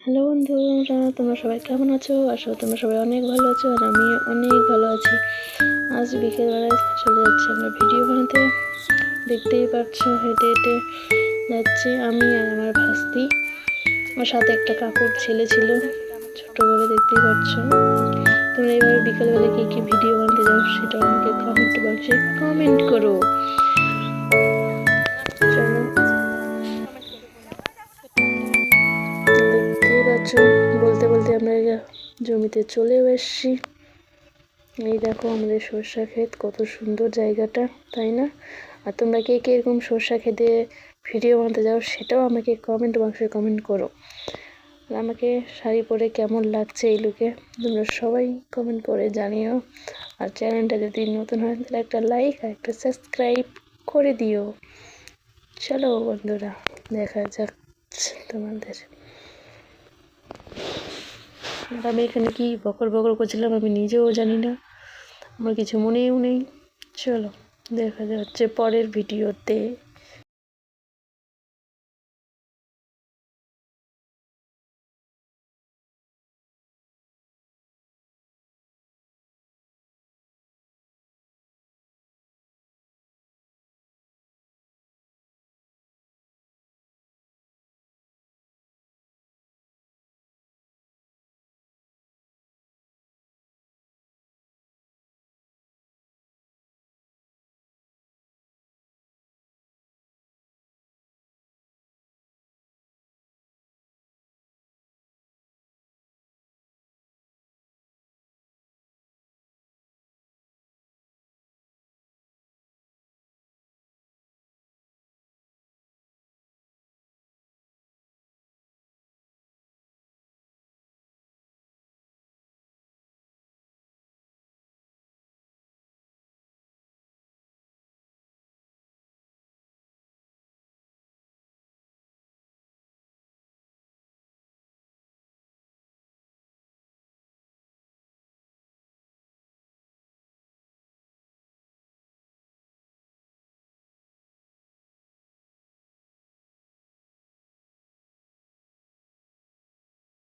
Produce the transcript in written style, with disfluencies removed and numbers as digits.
Hello বন্ধুরা, তোমরা সবাই কেমন আছো? আসলে তোমরা সবাই অনেক ভালো আছো আর আমি অনেক ভালো আছি। আজ বিকেলবেলায় চলে যাচ্ছি আমরা ভিডিও বানাতে। দেখতেই পাচ্ছ হেঁটে হেঁটে যাচ্ছি আমি আর আমার ভাস্তি। আমার সাথে একটা কাকুর ছেলে ছিল, ছোট করে দেখতেই পাচ্ছ। তোমরা এইভাবে বিকেলবেলা কি কি ভিডিও বানাতে যাও সেটা আমাকে কমেন্ট বক্সে কমেন্ট করো। চলো, দেখতেই পাচ্ছ বলতে বলতে আমরা জমিতে চলেও এসেছি। এই দেখো আমাদের সরষা ক্ষেত, কত সুন্দর জায়গাটা, তাই না? আর তোমরা কে কে এরকম সরষা ক্ষেতে ভিডিও বানাতে যাও সেটাও আমাকে কমেন্ট বক্সে কমেন্ট করো। আর আমাকে শাড়ি পরে কেমন লাগছে এই লুকে তোমরা সবাই কমেন্ট করে জানিও। আর চ্যানেলটা যদি নতুন হয় তাহলে একটা লাইক আর একটা সাবস্ক্রাইব করে দিও। চলো বন্ধুরা, দেখা যাক তোমাদের। আর আমি এখানে কি বকর বকর করছিলাম আমি নিজেও জানি না, আমার কিছু মনেও নেই। চলো দেখা যাচ্ছে পরের ভিডিওতে।